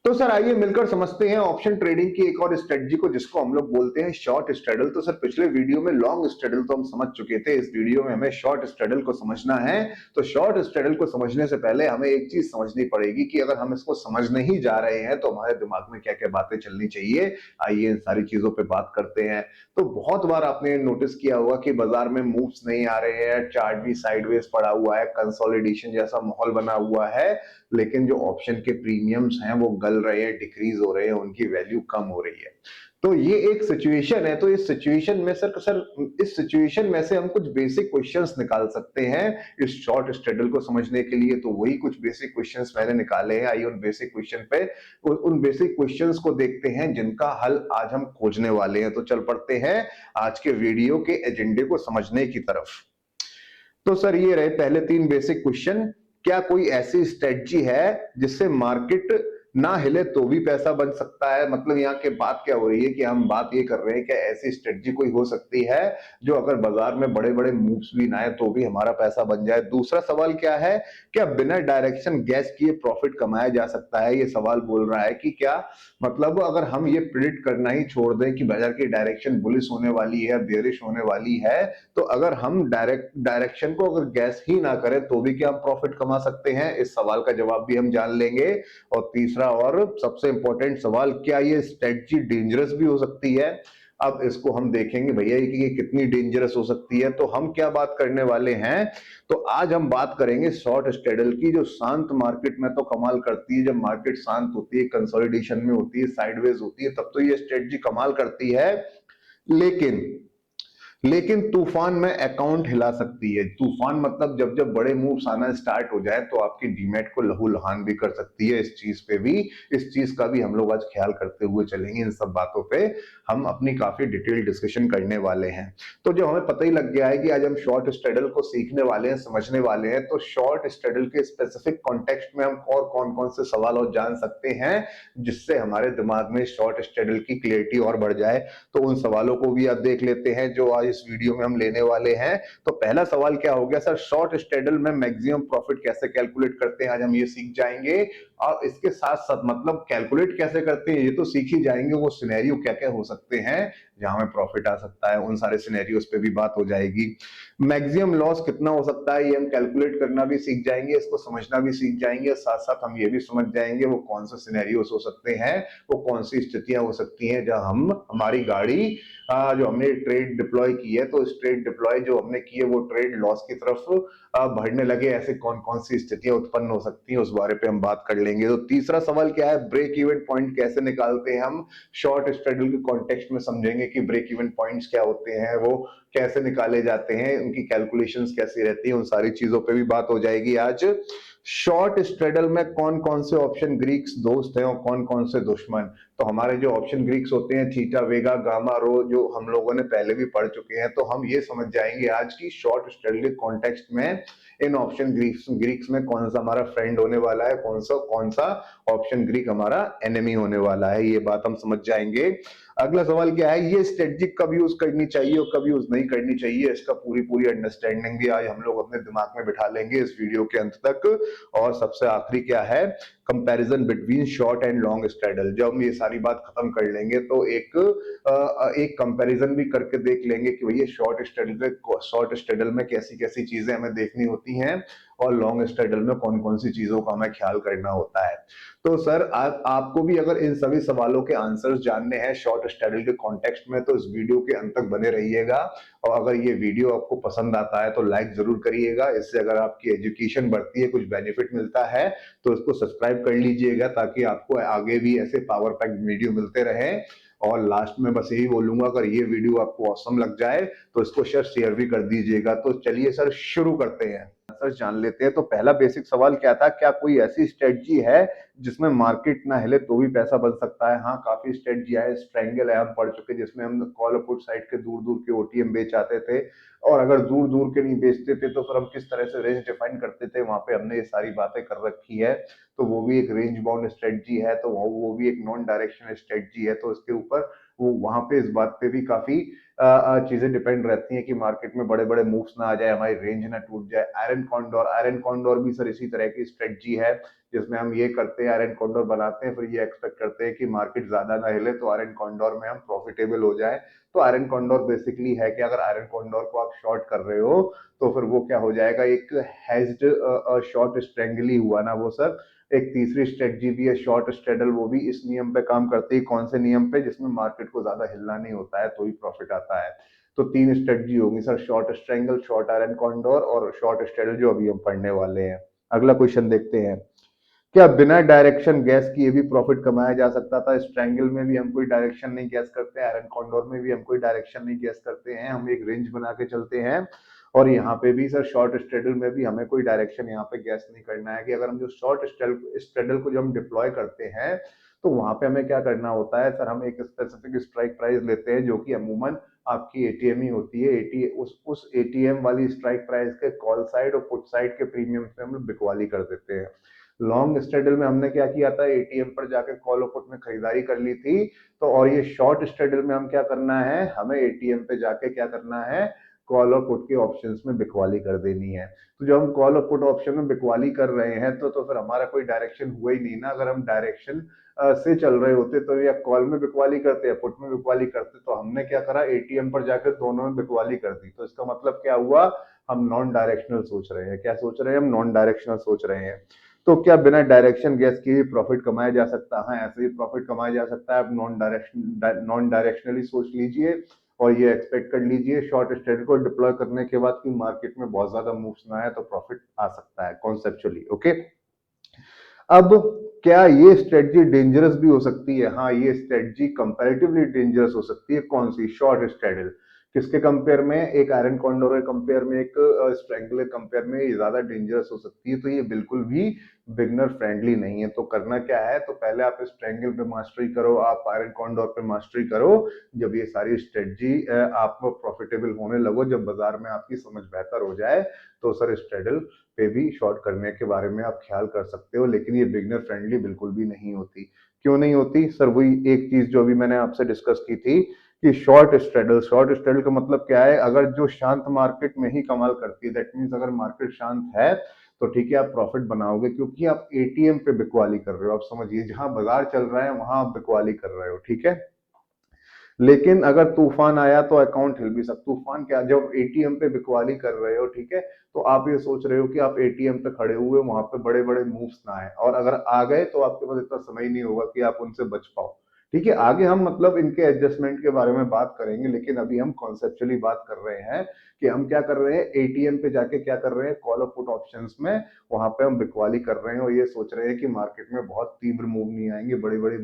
तो सर आइए मिलकर समझते हैं ऑप्शन ट्रेडिंग की एक और स्ट्रेटजी को जिसको हम लोग बोलते हैं शॉर्ट स्ट्रेडल। तो सर पिछले वीडियो में लॉन्ग स्ट्रेडल तो हम समझ चुके थे, इस वीडियो में हमें शॉर्ट स्ट्रेडल को समझना है। तो शॉर्ट स्ट्रेडल को समझने से पहले हमें एक चीज समझनी पड़ेगी कि अगर हम इसको समझने ही जा रहे हैं तो हमारे दिमाग में क्या क्या बातें चलनी चाहिए। आइए इन सारी चीजों पे बात करते हैं। तो बहुत बार आपने नोटिस किया होगा कि बाजार में मूव्स नहीं आ रहे हैं, चार्ट भी साइडवेज पड़ा हुआ है, कंसोलिडेशन जैसा माहौल बना हुआ है, लेकिन जो ऑप्शन के प्रीमियम्स हैं वो गल रहे हैं, डिक्रीज हो रहे हैं, उनकी वैल्यू कम हो रही है। तो ये एक सिचुएशन है। तो इस सिचुएशन में इस सिचुएशन में से हम कुछ बेसिक क्वेश्चंस निकाल सकते हैं इस शॉर्ट स्ट्रेडल को समझने के लिए। तो वही कुछ बेसिक क्वेश्चंस मैंने निकाले हैं। आइए उन बेसिक क्वेश्चन पे उन बेसिक क्वेश्चंस को देखते हैं जिनका हल आज हम खोजने वाले हैं। तो चल पड़ते हैं आज के वीडियो के एजेंडे को समझने की तरफ। तो सर ये रहे पहले तीन बेसिक क्वेश्चन। क्या कोई ऐसी स्ट्रेटजी है जिससे मार्केट ना हिले तो भी पैसा बन सकता है? मतलब यहाँ के बात क्या हो रही है कि हम बात ये कर रहे हैं कि ऐसी स्ट्रेटजी कोई हो सकती है जो अगर बाजार में बड़े बड़े मूव्स भी ना आए तो भी हमारा पैसा बन जाए। दूसरा सवाल क्या है, क्या बिना डायरेक्शन गैस किए प्रॉफिट कमाया जा सकता है? ये सवाल बोल रहा है कि क्या मतलब अगर हम ये प्रिडिक्ट करना ही छोड़ दें कि बाजार की डायरेक्शन बुलिश होने वाली है, बेरिश होने वाली है, तो अगर हम डायरेक्शन को अगर गैस ही ना करें तो भी क्या हम प्रॉफिट कमा सकते हैं? इस सवाल का जवाब भी हम जान लेंगे। और तीसरा और सबसे इंपॉर्टेंट सवाल, क्या ये स्ट्रेटजी डेंजरस भी हो सकती है? अब इसको हम देखेंगे भैया कि ये कितनी डेंजरस हो सकती है। तो हम क्या बात करने वाले हैं, तो आज हम बात करेंगे शॉर्ट स्ट्रेडल की जो शांत मार्केट में तो कमाल करती है। जब मार्केट शांत होती है, कंसोलिडेशन में होती है, साइडवेज होती है, तब तो ये स्ट्रेटजी कमाल करती है। लेकिन लेकिन तूफान में अकाउंट हिला सकती है। तूफान मतलब जब जब बड़े मूव्स आना स्टार्ट हो जाए तो आपकी डीमैट को लहूलुहान भी कर सकती है। इस चीज पे भी, इस चीज का भी हम लोग आज ख्याल करते हुए चलेंगे। इन सब बातों पे हम अपनी काफी डिटेल डिस्कशन करने वाले हैं। तो जब हमें पता ही लग गया है कि आज हम शॉर्ट स्ट्रेडल को सीखने वाले हैं, समझने वाले हैं, तो शॉर्ट स्ट्रेडल के स्पेसिफिक कॉन्टेक्स्ट में हम और कौन कौन से सवाल और जान सकते हैं जिससे हमारे दिमाग में शॉर्ट स्ट्रेडल की क्लियरिटी और बढ़ जाए। तो उन सवालों को भी आप देख लेते हैं जो आज इस वीडियो में हम लेने वाले हैं। तो पहला सवाल क्या हो गया सर, शॉर्ट स्ट्रेडल में मैक्सिमम प्रॉफिट कैसे कैलकुलेट करते हैं, आज हम ये सीख जाएंगे। और इसके साथ साथ मतलब कैलकुलेट कैसे करते हैं ये तो सीख ही जाएंगे, वो सिनेरियो क्या क्या हो सकते हैं जहां में प्रॉफिट आ सकता है, उन सारे सिनेरियोस पे भी बात हो जाएगी। मैक्सिमम लॉस कितना हो सकता है ये हम कैलकुलेट करना भी सीख जाएंगे, इसको समझना भी सीख जाएंगे। साथ साथ हम ये भी समझ जाएंगे वो कौन से सिनेरियोस हो सकते हैं, वो कौन सी स्थितियां हो सकती हैं जहां हम हमारी गाड़ी जो हमने ट्रेड डिप्लॉय की है, तो इस ट्रेड डिप्लॉय जो हमने की है वो ट्रेड लॉस की तरफ बढ़ने लगे। ऐसे कौन कौन सी स्थितियां उत्पन्न हो सकती हैं उस बारे पे हम बात कर लेंगे। तो तीसरा सवाल क्या है, ब्रेक इवन पॉइंट कैसे निकालते हैं हम शॉर्ट स्ट्रेडल के कॉन्टेक्स्ट में समझेंगे कि ब्रेक इवन पॉइंट्स क्या होते हैं, वो कैसे निकाले जाते हैं, उनकी कैलकुलेशंस कैसी रहती है, उन सारी चीजों पे भी बात हो जाएगी आज। शॉर्ट स्ट्रेडल में कौन कौन से ऑप्शन ग्रीक्स दोस्त हैं और कौन कौन से दुश्मन? तो हमारे जो ऑप्शन ग्रीक्स होते हैं थीटा, वेगा, गामा, रो, जो हम लोगों ने पहले भी पढ़ चुके हैं, तो हम ये समझ जाएंगे आज की शॉर्ट स्ट्रेडल के कॉन्टेक्स्ट में इन ऑप्शन ग्रीक्स ग्रीक्स में कौन सा हमारा फ्रेंड होने वाला है, कौन सा ऑप्शन ग्रीक हमारा एनिमी होने वाला है, ये बात हम समझ जाएंगे। अगला सवाल क्या है, ये स्ट्रेटजी कब यूज करनी चाहिए और कब यूज नहीं करनी चाहिए, इसका पूरी पूरी अंडरस्टैंडिंग भी आज हम लोग अपने दिमाग में बिठा लेंगे इस वीडियो के अंत तक। और सबसे आखिरी क्या है, comparison between short and long straddle. जब हम ये सारी बात खत्म कर लेंगे तो एक कंपैरिजन भी करके देख लेंगे कि भैया शॉर्ट स्ट्रेडल में कैसी कैसी चीजें हमें देखनी होती हैं और लॉन्ग स्ट्रेडल में कौन कौन सी चीजों का हमें ख्याल करना होता है। तो सर आपको भी अगर इन सभी सवालों के आंसर्स जानने हैं शॉर्ट स्ट्रेडल के कॉन्टेक्स्ट में तो इस वीडियो के अंत तक बने रहिएगा। और अगर ये वीडियो आपको पसंद आता है तो लाइक जरूर करिएगा, इससे अगर आपकी एजुकेशन बढ़ती है, कुछ बेनिफिट मिलता है, तो इसको सब्सक्राइब कर लीजिएगा ताकि आपको आगे भी ऐसे पावर पैक्ड वीडियो मिलते रहे। और लास्ट में बस यही बोलूंगा, अगर ये वीडियो आपको औसम लग जाए तो इसको शेयर भी कर दीजिएगा। तो चलिए सर शुरू करते हैं, आंसर जान लेते हैं। तो पहला बेसिक सवाल क्या था, क्या कोई ऐसी स्ट्रेटजी है जिसमें मार्केट ना हिले तो भी पैसा बन सकता है? हाँ, काफी स्ट्रेटजी है। स्ट्रैंगल है हम पढ़ चुके, जिसमें हम कॉल पुट साइड के दूर दूर के ओटीएम बेच आते थे, और अगर दूर दूर के नहीं बेचते थे तो फिर हम किस तरह से रेंज डिफाइन करते थे, वहां पे हमने ये सारी बातें कर रखी है। तो वो भी एक रेंज बाउंड स्ट्रेटजी है, तो वो भी एक नॉन डायरेक्शनल स्ट्रेटजी है। तो इसके ऊपर वो वहां पे इस बात पे भी काफी चीजें डिपेंड रहती हैं कि मार्केट में बड़े बड़े मूव्स ना आ जाए, हमारी रेंज ना टूट जाए। आयरन कॉन्डोर भी सर इसी तरह की स्ट्रेटजी है जिसमें हम ये करते हैं, आयरन कॉन्डोर बनाते हैं, फिर ये एक्सपेक्ट करते हैं कि मार्केट ज्यादा ना हिले तो आयरन कॉन्डोर में हम प्रॉफिटेबल हो जाए। तो आयरन कॉन्डोर बेसिकली है कि अगर आयरन कॉन्डोर को आप शॉर्ट कर रहे हो तो फिर वो क्या हो जाएगा, एक हेज्ड शॉर्ट स्ट्रेंगल ही हुआ ना वो सर। एक तीसरी स्ट्रेटजी भी है शॉर्ट स्ट्रेडल, वो भी इस नियम पे काम करती है। कौन से नियम पे? जिसमें मार्केट को ज्यादा हिलना नहीं होता है तो ही प्रॉफिट आता है। तो तीन स्ट्रेटजी होगी sir, short strangle, short iron condor और शॉर्ट स्ट्रेडल, जो अभी हम पढ़ने वाले हैं। अगला क्वेश्चन देखते हैं। क्या बिना डायरेक्शन गैस किए भी प्रॉफिट कमाया जा सकता था? स्ट्रैंगल में भी हम कोई डायरेक्शन नहीं गैस करते, आयरन कॉन्डोर में भी हम कोई डायरेक्शन नहीं गैस करते हैं, हम एक रेंज बना के चलते हैं। और यहाँ पे भी सर शॉर्ट स्ट्रेडल में भी हमें कोई डायरेक्शन यहाँ पे गैस नहीं करना है कि अगर हम जो शॉर्ट स्ट्रेडल को जो हम डिप्लॉय करते हैं तो वहां पे हमें क्या करना होता है सर, हम एक स्पेसिफिक स्ट्राइक प्राइस लेते हैं जो कि अमूमन आपकी एटीएम ही होती है। उस एटीएम वाली स्ट्राइक प्राइस के कॉल साइड और पुट साइड के प्रीमियम से हम बिकवाली कर देते हैं। लॉन्ग स्ट्रेडल में हमने क्या किया था, एटीएम पर जाकर कॉल और पुट में खरीदारी कर ली थी। तो और ये शॉर्ट स्ट्रेडल में हम क्या करना है, हमें एटीएम पे जाके क्या करना है, कॉल और पुट के ऑप्शंस में बिकवाली कर देनी है। तो जब हम कॉल और पुट ऑप्शन में बिकवाली कर रहे हैं तो फिर हमारा कोई डायरेक्शन हुआ ही नहीं ना। अगर हम डायरेक्शन से चल रहे होते तो या कॉल में बिकवाली करते या पुट में बिकवाली करते, तो हमने क्या करा, एटीएम पर जाकर दोनों में बिकवाली कर दी। तो इसका मतलब क्या हुआ, हम नॉन डायरेक्शनल सोच रहे हैं। क्या सोच रहे हैं हम? नॉन डायरेक्शनल सोच रहे हैं। तो क्या बिना डायरेक्शन गैस किए प्रॉफिट कमाया जा सकता है? ऐसे ही प्रॉफिट कमाया जा सकता है। आप नॉन डायरेक्शनली सोच लीजिए और ये एक्सपेक्ट कर लीजिए शॉर्ट स्ट्रेटजी को डिप्लॉय करने के बाद कि मार्केट में बहुत ज्यादा मूव्स ना आए तो प्रॉफिट आ सकता है कॉन्सेप्चुअली। ओके, अब क्या ये स्ट्रेटजी डेंजरस भी हो सकती है? हाँ, ये स्ट्रेटजी कंपैरेटिवली डेंजरस हो सकती है। कौन सी? Short straddle. किसके कंपेयर में? एक आयरन कॉन्डोर के कंपेयर में, एक स्ट्रैंगल के कंपेयर में ये ज्यादा डेंजरस हो सकती है। तो ये बिल्कुल भी बिगनर फ्रेंडली नहीं है। तो करना क्या है, तो पहले आप स्ट्रैंगल पे मास्टरी करो, आप आयरन कॉन्डोर पे मास्टरी करो। जब ये सारी स्ट्रेटजी आप प्रॉफिटेबल होने लगो, जब बाजार में आपकी समझ बेहतर हो जाए, तो सर स्ट्रेडल पे भी शॉर्ट करने के बारे में आप ख्याल कर सकते हो। लेकिन ये बिगनर फ्रेंडली बिल्कुल भी नहीं होती। क्यों नहीं होती सर? वही एक चीज जो अभी मैंने आपसे डिस्कस की थी कि शॉर्ट स्ट्रेडल का मतलब क्या है, अगर जो शांत मार्केट में ही कमाल करती है, दैट मीन्स अगर मार्केट शांत है तो ठीक है आप प्रॉफिट बनाओगे, क्योंकि आप एटीएम पे बिकवाली कर रहे हो। आप समझिए, जहां बाजार चल रहा है वहां आप बिकवाली कर रहे हो, ठीक है। लेकिन अगर तूफान आया तो अकाउंट हिल भी सकता। तूफान क्या, जब एटीएम पे बिकवाली कर रहे हो, ठीक है, तो आप ये सोच रहे हो कि आप एटीएम पे खड़े हुए वहां पे बड़े बड़े मूव्स ना आए, और अगर आ गए तो आपके पास इतना समय नहीं होगा कि आप उनसे बच पाओ। ठीक है, आगे हम मतलब इनके एडजस्टमेंट के बारे में बात करेंगे, लेकिन अभी हम कॉन्सेप्चुअली बात कर रहे हैं कि हम क्या कर रहे हैं, एटीएम पे जाके क्या कर रहे हैं, कॉल और पुट ऑप्शंस में वहां पे हम बिकवाली कर रहे हैं और ये सोच रहे हैं कि मार्केट में बहुत तीव्र मूव नहीं आएंगे, बड़े बड़े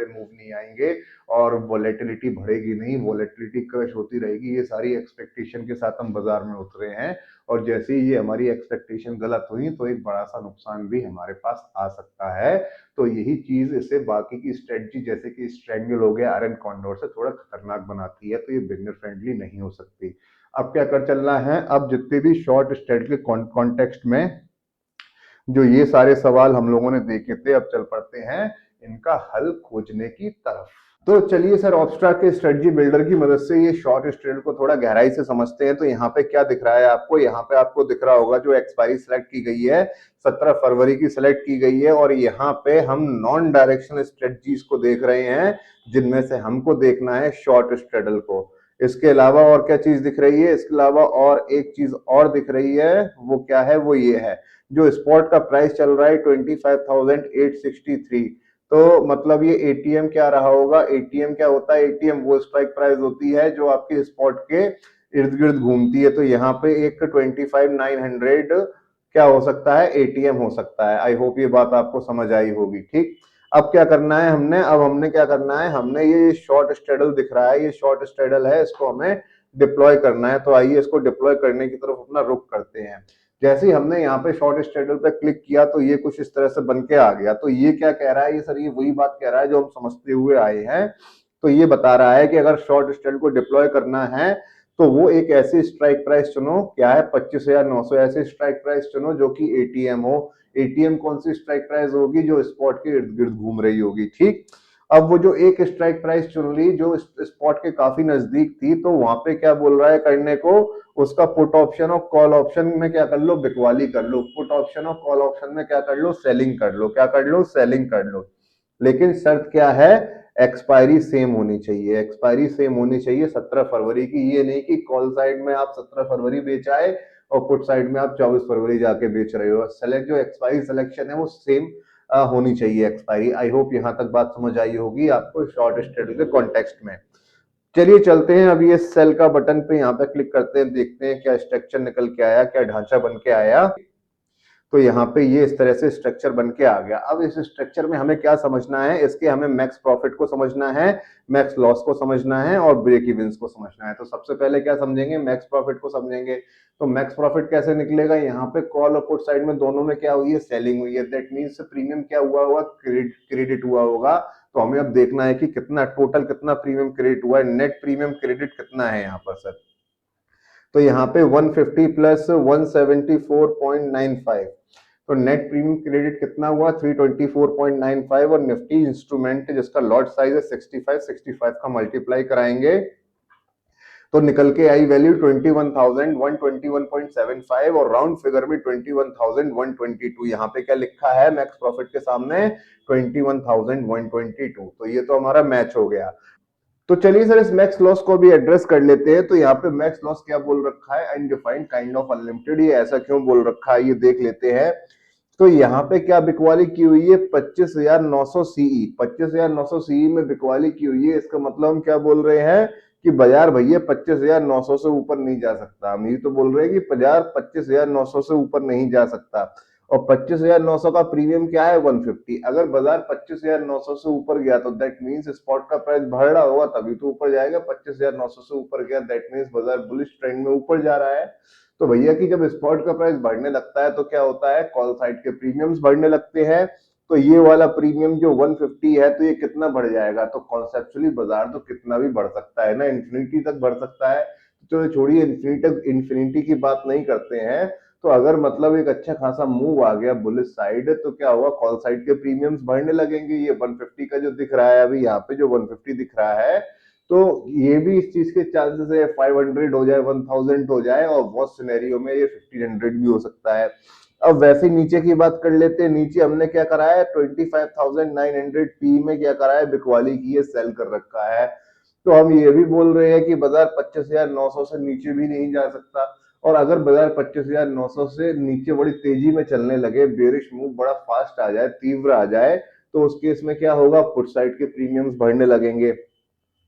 मूव नहीं आएंगे और वॉलेटिलिटी बढ़ेगी नहीं, वॉलेटिलिटी क्रश होती रहेगी। ये सारी एक्सपेक्टेशन के साथ हम बाजार में उतरे हैं, और जैसे ही ये हमारी एक्सपेक्टेशन गलत हुई तो एक बड़ा सा नुकसान भी हमारे पास आ सकता है। तो यही चीज इसे बाकी की स्ट्रेटजी जैसे कि स्ट्रैंगल हो गया, आयरन कॉन्डोर से थोड़ा खतरनाक बनाती है। तो ये बिगनर फ्रेंडली नहीं हो सकती। अब क्या कर चलना है, अब जितने भी शॉर्ट स्ट्रेटजी के कॉन्टेक्स्ट में जो ये सारे सवाल हम लोगों ने देखे थे, अब चल पड़ते हैं इनका हल खोजने की तरफ। तो चलिए सर, ऑब्स्ट्रा के स्ट्रेटजी बिल्डर की मदद से ये शॉर्ट स्ट्रेटल को थोड़ा गहराई से समझते हैं। तो यहाँ पे क्या दिख रहा है आपको? यहाँ पे आपको दिख रहा होगा जो एक्सपायरी सेलेक्ट की गई है 17 फरवरी की सेलेक्ट की गई है, और यहाँ पे हम नॉन डायरेक्शनल स्ट्रेटजीज को देख रहे हैं, जिनमें से हमको देखना है शॉर्ट स्ट्रेटल को। इसके अलावा और क्या चीज दिख रही है? इसके अलावा और एक चीज और दिख रही है, वो क्या है? वो ये है, जो स्पॉट का प्राइस चल रहा है 25,863। तो मतलब ये एटीएम क्या रहा होगा? एटीएम क्या होता है? एटीएम वो स्ट्राइक प्राइस होती है जो आपके स्पॉट के इर्द गिर्द घूमती है। तो यहाँ पे एक 25,900 क्या हो सकता है? एटीएम हो सकता है। आई होप ये बात आपको समझ आई होगी। ठीक, अब क्या करना है हमने? अब हमने क्या करना है, हमने ये शॉर्ट स्ट्रेडल दिख रहा है, ये शॉर्ट स्ट्रेडल है, इसको हमें डिप्लॉय करना है। तो आइए इसको डिप्लॉय करने की तरफ अपना रुख करते हैं। जैसे ही हमने यहाँ पे शॉर्ट स्ट्रेडल पे क्लिक किया तो ये कुछ इस तरह से बन के आ गया। तो ये क्या कह रहा है? ये सर ये वही बात कह रहा है जो हम समझते हुए आए हैं। तो ये बता रहा है कि अगर शॉर्ट स्ट्रेडल को डिप्लॉय करना है तो वो एक ऐसी स्ट्राइक प्राइस चुनो, क्या है, 25,900 ऐसी स्ट्राइक प्राइस चुनो जो कि एटीएम हो। एटीएम कौन सी स्ट्राइक प्राइस होगी? जो स्पॉट के इर्द गिर्द घूम रही होगी। ठीक, अब वो जो एक स्ट्राइक प्राइस चुन ली जो स्पॉट के काफी नजदीक थी, तो वहां पे क्या बोल रहा है करने को? उसका पुट ऑप्शन और कॉल ऑप्शन में क्या कर लो, बिकवाली कर लो। पुट ऑप्शन और कॉल ऑप्शन में क्या कर लो, सेलिंग कर लो। क्या कर लो, सेलिंग कर लो। लेकिन शर्त क्या है, एक्सपायरी सेम होनी चाहिए। एक्सपायरी सेम होनी चाहिए 17 फरवरी की। ये नहीं कि कॉल साइड में आप 17 फरवरी बेच आए और पुट साइड में आप 24 फरवरी जाके बेच रहे हो। सेलेक्ट जो एक्सपायरी सिलेक्शन है वो सेम होनी चाहिए एक्सपायरी। आई होप यहां तक बात समझ आई होगी आपको शॉर्ट स्ट्रेटजी के कॉन्टेक्स्ट में। चलिए चलते हैं, अब ये सेल का बटन पे यहाँ पे क्लिक करते हैं, देखते हैं क्या स्ट्रक्चर निकल के आया, क्या ढांचा बन के आया। तो यहाँ पे ये इस तरह से स्ट्रक्चर बन के आ गया। अब इस स्ट्रक्चर में हमें क्या समझना है, इसके हमें मैक्स प्रॉफिट को समझना है, मैक्स लॉस को समझना है और ब्रेक इवन्स को समझना है। तो सबसे पहले क्या समझेंगे, मैक्स प्रॉफिट को समझेंगे। तो मैक्स प्रॉफिट कैसे निकलेगा, यहाँ पे कॉल और पुट साइड में दोनों में क्या हुई है, सेलिंग हुई है। दैट मीन्स प्रीमियम क्या हुआ होगा, क्रेडिट हुआ होगा। तो हमें अब देखना है कि कितना टोटल, कितना प्रीमियम क्रेडिट हुआ है, नेट प्रीमियम क्रेडिट कितना है यहाँ पर सर। तो यहाँ पे 150 प्लस 174.95, तो नेट प्रीमियम क्रेडिट कितना हुआ, 324.95। और निफ्टी इंस्ट्रूमेंट जिसका लॉट साइज है 65 का मल्टीप्लाई कराएंगे तो निकल के आई वैल्यू 21,121.75 और राउंड फिगर में 21,122। यहाँ पे क्या लिखा है मैक्स प्रॉफिट के सामने, 21,122। तो ये तो हमारा मैच हो गया। तो चलिए सर इस मैक्स लॉस को भी एड्रेस कर लेते हैं। तो यहाँ पे मैक्स लॉस क्या बोल रखा है, अनडिफाइंड काइंड ऑफ अनलिमिटेड। ये ऐसा क्यों बोल रखा है ये देख लेते हैं। तो यहाँ पे क्या बिकवाली की हुई है, 25,900 सीई, 25,900 सीई में बिकवाली की हुई है। इसका मतलब हम क्या बोल रहे हैं कि बाजार भैया 25,900 से ऊपर नहीं जा सकता। हम ये तो बोल रहे हैं कि बाजार 25,900 से ऊपर नहीं जा सकता। और 25,900 का प्रीमियम क्या है, 150। अगर बाजार 25,900 से ऊपर गया तो दैट मीन्स स्पॉट का प्राइस बढ़ रहा होगा तभी तो ऊपर जाएगा। 25,900 से ऊपर गया दैट मीन्स बाजार बुलिश ट्रेंड में ऊपर जा रहा है। तो भैया कि जब स्पॉट का प्राइस बढ़ने लगता है तो क्या होता है, कॉल साइड के प्रीमियम्स बढ़ने लगते हैं। तो ये वाला प्रीमियम जो 150 है तो ये कितना बढ़ जाएगा, तो कॉन्सेप्चुअली बाजार तो कितना भी बढ़ सकता है ना, इन्फिनिटी तक बढ़ सकता है। तो छोड़िए इन्फिनिटी की बात नहीं करते हैं। तो अगर मतलब एक अच्छा खासा मूव आ गया बुलिश साइड तो क्या हुआ, कॉल साइड के प्रीमियम्स बढ़ने लगेंगे। ये 150 का जो दिख रहा है अभी यहाँ पे जो 150 दिख रहा है, तो ये भी इस चीज के चांसेस है 500 हो जाए, 1000 हो जाए और बहुत सिनेरियो में ये 1500 भी हो सकता है। अब वैसे नीचे की बात कर लेते हैं। नीचे हमने क्या करा है, 25,900 पी में क्या करा है, बिकवाली की है, सेल कर रखा है। तो हम ये भी बोल रहे हैं कि बाजार 25,900 से नीचे भी नहीं जा सकता। और अगर बाजार 25,900 से नीचे बड़ी तेजी में चलने लगे, बेरिश मूव बड़ा फास्ट आ जाए, तीव्र आ जाए, तो उस केस में क्या होगा, पुट साइड के प्रीमियम्स बढ़ने लगेंगे।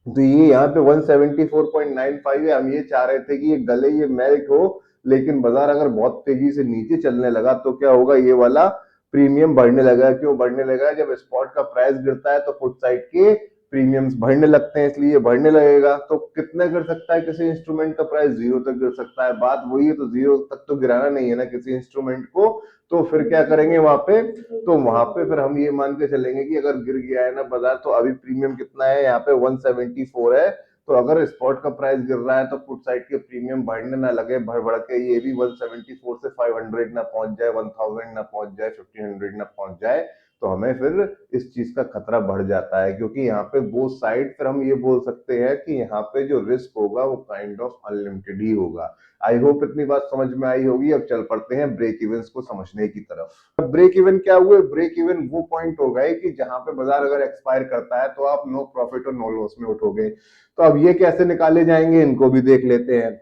तो ये यहाँ पे 174.95 है। हम ये चाह रहे थे कि ये गले, ये मेरिट हो, लेकिन बाजार अगर बहुत तेजी से नीचे चलने लगा तो क्या होगा, ये वाला प्रीमियम बढ़ने लगा। क्यों बढ़ने लगा, जब स्पॉट का प्राइस गिरता है तो पुट साइड के प्रीमियम्स बढ़ने लगते हैं, इसलिए बढ़ने लगेगा। तो कितना गिर सकता है किसी इंस्ट्रूमेंट का प्राइस, 0 तक गिर सकता है। बात वही है, तो 0 तक तो गिराना नहीं है ना किसी इंस्ट्रूमेंट को। तो फिर क्या करेंगे वहां पे, तो वहां पे फिर हम ये मान के चलेंगे कि अगर गिर गया है ना बाजार, तो अभी प्रीमियम कितना है यहाँ पे 174 है। तो अगर स्पॉट का प्राइस गिर रहा है तो पुट साइड के प्रीमियम बढ़ने ना लगे, बढ़ बढ़ के ये भी 174 से 500 ना पहुंच जाए, 1000 ना पहुंच जाए, 1500 ना पहुंच जाए, तो हमें फिर इस चीज का खतरा बढ़ जाता है। क्योंकि यहाँ पे बोथ साइड फिर हम ये बोल सकते हैं कि यहाँ पे जो रिस्क होगा वो काइंड ऑफ अनलिमिटेड ही होगा। आई होप इतनी बात समझ में आई होगी। अब चल पड़ते हैं ब्रेक इवेंस को समझने की तरफ। ब्रेक इवन क्या हुए, ब्रेक इवन वो पॉइंट हो गए कि जहां पे बाजार अगर एक्सपायर करता है तो आप नो प्रॉफिट और नो लॉस में उठोगे। तो अब ये कैसे निकाले जाएंगे, इनको भी देख लेते हैं।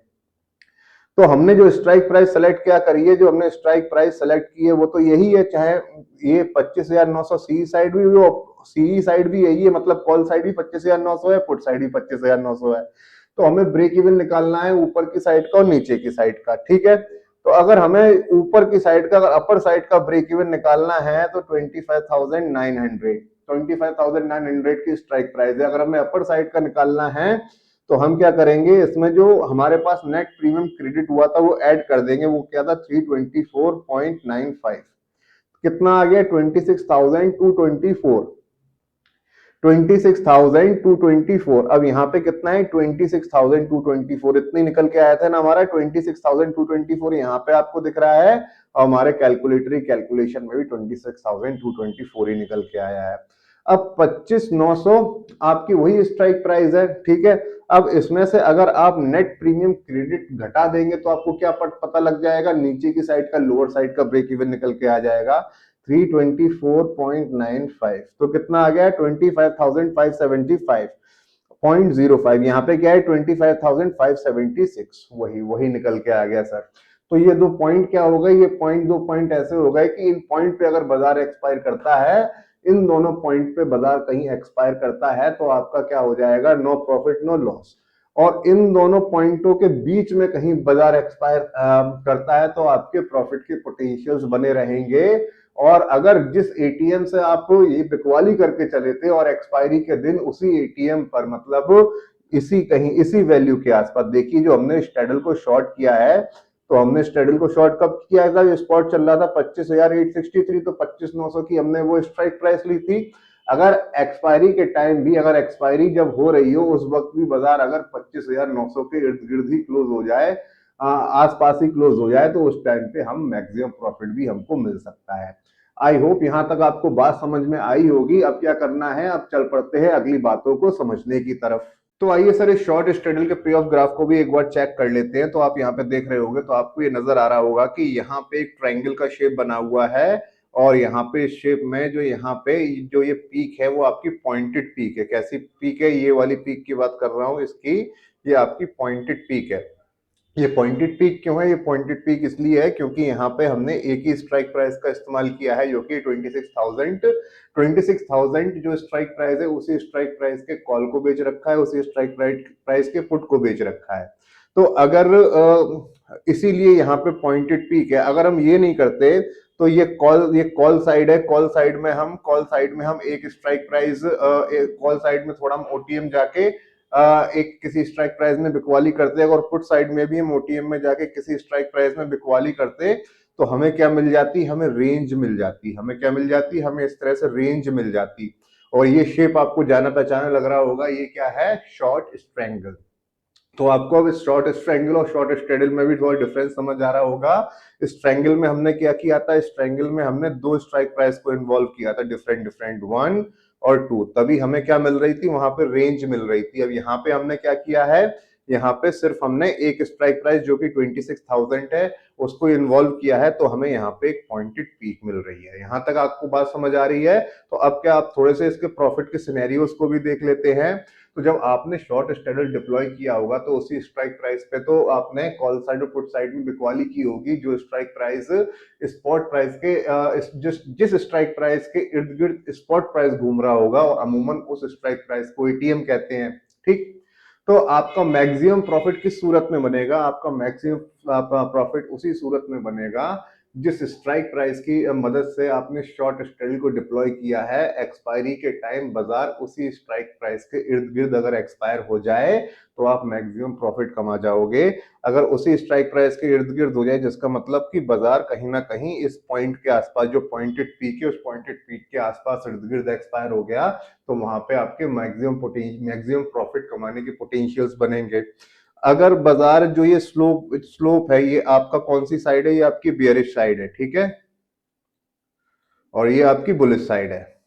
तो हमने जो स्ट्राइक प्राइस सेलेक्ट क्या करी है, जो हमने स्ट्राइक प्राइस सेलेक्ट की है वो तो यही है, चाहे ये 25,900 सी साइड भी, वो सी साइड भी यही है, मतलब कॉल साइड भी 25,900 है, पुट साइड भी 25,900 है। तो हमें ब्रेक इवन निकालना है ऊपर की साइड का और नीचे की साइड का, ठीक है। तो अगर हमें ऊपर की साइड का, अगर अपर साइड का ब्रेक इवन निकालना है तो 25,900 की स्ट्राइक प्राइस है। अगर हमें अपर साइड का निकालना है तो हम क्या करेंगे, इसमें जो हमारे पास नेट प्रीमियम क्रेडिट हुआ था वो ऐड कर देंगे। वो क्या था, 324.95। कितना आ गया, 26,224, 26,224। अब यहाँ पे कितना है, 26,224, इतनी निकल के आया था ना हमारा 26,224, यहाँ पे आपको दिख रहा है। और हमारे कैलकुलेटरी कैलकुलेशन में भी 26,224 ही निकल के आया है। अब 25,900 आपकी वही स्ट्राइक प्राइस है, ठीक है। अब इसमें से अगर आप नेट प्रीमियम क्रेडिट घटा देंगे तो आपको क्या पता लग जाएगा, नीचे की साइड का लोअर साइड का ब्रेक इवन निकल के आ जाएगा 324.95। तो कितना आ गया, 25,575.05। यहाँ पे क्या है 25,576, वही निकल के आ गया सर। तो ये 2 पॉइंट क्या हो गए, ये पॉइंट 2 पॉइंट ऐसे हो गए कि इन पॉइंट पे अगर बाजार एक्सपायर करता है, इन दोनों पॉइंट पे बाजार कहीं एक्सपायर करता है तो आपका क्या हो जाएगा, नो प्रॉफिट नो लॉस। और इन दोनों पॉइंटों के बीच में कहीं बाजार एक्सपायर करता है तो आपके प्रॉफिट के पोटेंशियल्स बने रहेंगे। और अगर जिस एटीएम से आप ये बिकवाली करके चले थे और एक्सपायरी के दिन उसी एटीएम पर, मतलब इसी वैल्यू के आसपास, देखिए जो हमने स्टैडल को शॉर्ट किया है, तो हमने स्टैडल को शॉर्ट कब किया था, स्पॉट चल रहा था 25,863, तो 25,900 की हमने वो स्ट्राइक प्राइस ली थी। अगर एक्सपायरी के टाइम भी, अगर एक्सपायरी जब हो रही हो उस वक्त भी बाजार अगर 25,900 के इर्द गिर्द ही क्लोज हो जाए, आसपास ही क्लोज हो जाए, तो उस टाइम पे हम मैक्सिमम प्रॉफिट भी हमको मिल सकता है। आई होप यहां तक आपको बात समझ में आई होगी। अब क्या करना है, अब चल पड़ते हैं अगली बातों को समझने की तरफ। तो आइए सर इस शॉर्ट स्ट्रेडल के पे ऑफ ग्राफ को भी एक बार चेक कर लेते हैं। तो आप यहाँ पे देख रहे होंगे तो आपको ये नजर आ रहा होगा कि यहाँ पे एक ट्रायंगल का शेप बना हुआ है, और यहाँ पे इस शेप में जो यहाँ पे जो ये पीक है वो आपकी पॉइंटेड पीक है। कैसी पीक है, ये वाली पीक की बात कर रहा हूँ इसकी, ये आपकी पॉइंटेड पीक है। ये पॉइंटेड पीक क्यों है, ये पॉइंटेड पीक इसलिए है क्योंकि यहाँ पे हमने एक ही स्ट्राइक प्राइस का इस्तेमाल किया है, जो कि 26,000 जो स्ट्राइक प्राइस है उसी स्ट्राइक प्राइस के कॉल को बेच रखा है, उसी स्ट्राइक प्राइस के पुट को बेच रखा है। तो अगर इसीलिए यहाँ पे पॉइंटेड पीक है। अगर हम ये नहीं करते तो ये कॉल साइड है, कॉल साइड में हम एक स्ट्राइक प्राइस, कॉल साइड में थोड़ा हम ओटीएम जाके एक किसी स्ट्राइक प्राइस में बिकवाली करते, और पुट साइड में भी हम ओटीएम में जाके किसी स्ट्राइक प्राइस में बिकवाली करते, तो हमें क्या मिल जाती, हमें रेंज मिल जाती, हमें क्या मिल जाती, हमें इस तरह से रेंज मिल जाती। और ये शेप आपको जाना पहचाना लग रहा होगा, ये क्या है, शॉर्ट स्ट्रैंगल। तो आपको अब शॉर्ट स्ट्रैंगल और शॉर्ट स्ट्रेडल में भी थोड़ा डिफरेंस समझ आ रहा होगा। स्ट्रैंगल में हमने क्या किया था, स्ट्रैंगल में हमने दो स्ट्राइक प्राइस को इन्वॉल्व किया था, डिफरेंट डिफरेंट 1 और 2, तभी हमें क्या मिल रही थी, वहां पे रेंज मिल रही थी। अब यहाँ पे हमने क्या किया है, यहाँ पे सिर्फ हमने एक स्ट्राइक प्राइस जो कि 26,000 है उसको इन्वॉल्व किया है, तो हमें यहाँ पे एक पॉइंटेड पीक मिल रही है। यहाँ तक आपको बात समझ आ रही है। तो अब क्या, आप थोड़े से इसके प्रॉफिट के सिनेरियोस को भी देख लेते हैं। तो जब आपने शॉर्ट स्ट्रेडल डिप्लॉय किया होगा तो उसी स्ट्राइक प्राइस पे तो आपने कॉल साइड और पुट साइड में बिकवाली की होगी, जो स्ट्राइक प्राइस स्पॉट प्राइस के जिस स्ट्राइक प्राइस के इर्द गिर्द स्पॉट प्राइस घूम रहा होगा, और अमूमन उस स्ट्राइक प्राइस को एटीएम कहते हैं, ठीक। तो आपका मैक्सिमम प्रॉफिट किस सूरत में बनेगा, आपका मैक्सिमम प्रॉफिट उसी सूरत में बनेगा जिस स्ट्राइक प्राइस की मदद से आपने शॉर्ट स्ट्रेडल को डिप्लॉय किया है, एक्सपायरी के टाइम बाजार उसी स्ट्राइक प्राइस के इर्द गिर्द अगर एक्सपायर हो जाए तो आप मैक्सिमम प्रॉफिट कमा जाओगे। अगर उसी स्ट्राइक प्राइस के इर्द गिर्द हो जाए, जिसका मतलब कि बाजार कहीं ना कहीं इस पॉइंट के आसपास, जो पॉइंटेड पीक है उस पॉइंटेड पीक के आसपास इर्द गिर्द एक्सपायर हो गया, तो वहां पे आपके मैक्सिमम प्रॉफिट कमाने के पोटेंशियल्स बनेंगे। अगर बाजार जो ये स्लोप है, ये आपका कौन सी साइड है, ये आपकी बियरिश साइड है, ठीक है, और ये आपकी बुलिश साइड है।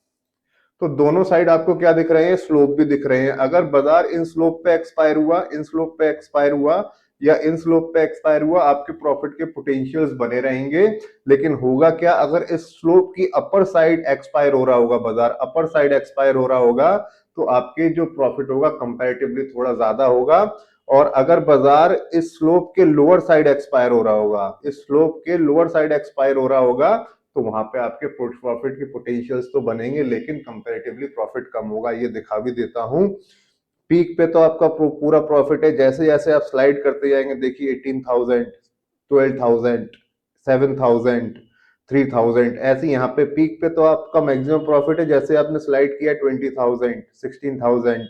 तो दोनों साइड आपको क्या दिख रहे हैं, स्लोप भी दिख रहे हैं। अगर बाजार इन स्लोप पे एक्सपायर हुआ, इन स्लोप पे एक्सपायर हुआ, या इन स्लोप पे एक्सपायर हुआ, आपके प्रॉफिट के पोटेंशियल्स बने रहेंगे। लेकिन होगा क्या, अगर इस स्लोप की अपर साइड एक्सपायर हो रहा होगा, बाजार अपर साइड एक्सपायर हो रहा होगा, तो आपके जो प्रॉफिट होगा कंपैरेटिवली थोड़ा ज्यादा होगा। और अगर बाजार इस स्लोप के लोअर साइड एक्सपायर हो रहा होगा, इस स्लोप के लोअर साइड एक्सपायर हो रहा होगा, तो वहां पे आपके प्रॉफिट के पोटेंशियल्स तो बनेंगे, लेकिन कंपैरेटिवली प्रॉफिट कम होगा। ये दिखा भी देता हूं, पीक पे तो आपका पूरा प्रॉफिट है, जैसे जैसे आप स्लाइड करते जाएंगे, देखिए 18,000, 12,000, 7,000, 3,000, ऐसे यहाँ पे पीक पे तो आपका मैक्सिमम प्रॉफिट है। जैसे आपने स्लाइड किया 20,000, 16,000,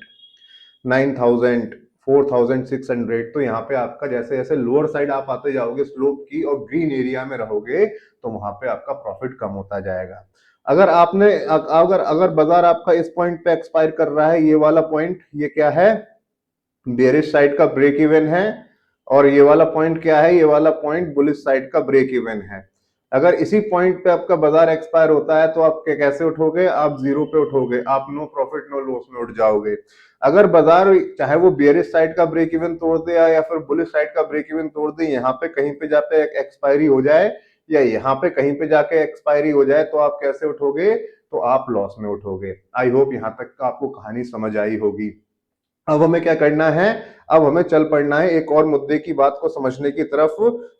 9,000, 4,600, तो यहाँ पे आपका जैसे जैसे लोअर साइड आप आते जाओगे स्लोप की और ग्रीन एरिया में रहोगे, तो वहां पे आपका प्रॉफिट कम होता जाएगा। अगर आपने अगर अगर बाजार आपका इस पॉइंट पे एक्सपायर कर रहा है, ये वाला पॉइंट, ये क्या है, बेरिश साइड का ब्रेक इवन है, और ये वाला पॉइंट क्या है, ये वाला पॉइंट बुलिश साइड का ब्रेक इवन है। अगर इसी पॉइंट पे आपका बाजार एक्सपायर होता है तो आप कैसे उठोगे? आप जीरो पे उठोगे, आप नो प्रॉफिट नो लॉस में उठ जाओगे। अगर बाजार चाहे वो बेयरिश साइड का ब्रेक इवन तोड़ दे या फिर बुलिश साइड का ब्रेक इवन तोड़ दे, यहाँ पे कहीं पे जाके एक्सपायरी हो जाए या यहाँ पे कहीं पे जाके एक्सपायरी हो जाए, तो आप कैसे उठोगे? तो आप लॉस में उठोगे। आई होप यहाँ तक का आपको कहानी समझ आई होगी। अब हमें क्या करना है? अब हमें चल पड़ना है एक और मुद्दे की बात को समझने की तरफ,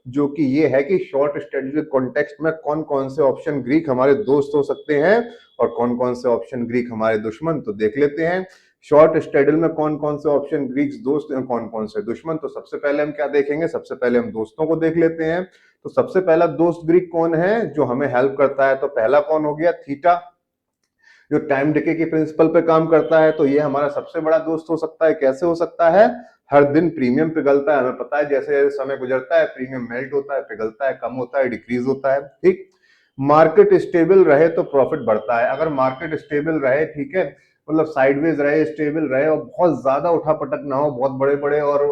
जो कि ये है कि शॉर्ट स्ट्रेटेजिक कॉन्टेक्स्ट में कौन कौन से ऑप्शन ग्रीक हमारे दोस्त हो सकते हैं और कौन कौन से ऑप्शन ग्रीक हमारे दुश्मन। तो देख लेते हैं शॉर्ट स्ट्रेडल में कौन कौन से ऑप्शन ग्रीक्स दोस्त हैं, कौन कौन से दुश्मन। तो सबसे पहले हम क्या देखेंगे? सबसे पहले हम दोस्तों को देख लेते हैं। तो सबसे पहला दोस्त ग्रीक कौन है जो हमें हेल्प करता है? तो पहला कौन हो गया? थीटा, जो टाइम डिके की प्रिंसिपल पे काम करता है। तो ये हमारा सबसे बड़ा दोस्त हो सकता है। कैसे हो सकता है? हर दिन प्रीमियम पिघलता है, हमें पता है जैसे जैसे समय गुजरता है प्रीमियम मेल्ट होता है, पिघलता है, कम होता है, डिक्रीज होता है। ठीक, मार्केट स्टेबल रहे तो प्रॉफिट बढ़ता है। अगर मार्केट स्टेबल रहे, ठीक है, मतलब साइडवेज रहे, स्टेबल रहे और बहुत ज्यादा उठापटक ना हो, बहुत बड़े बड़े और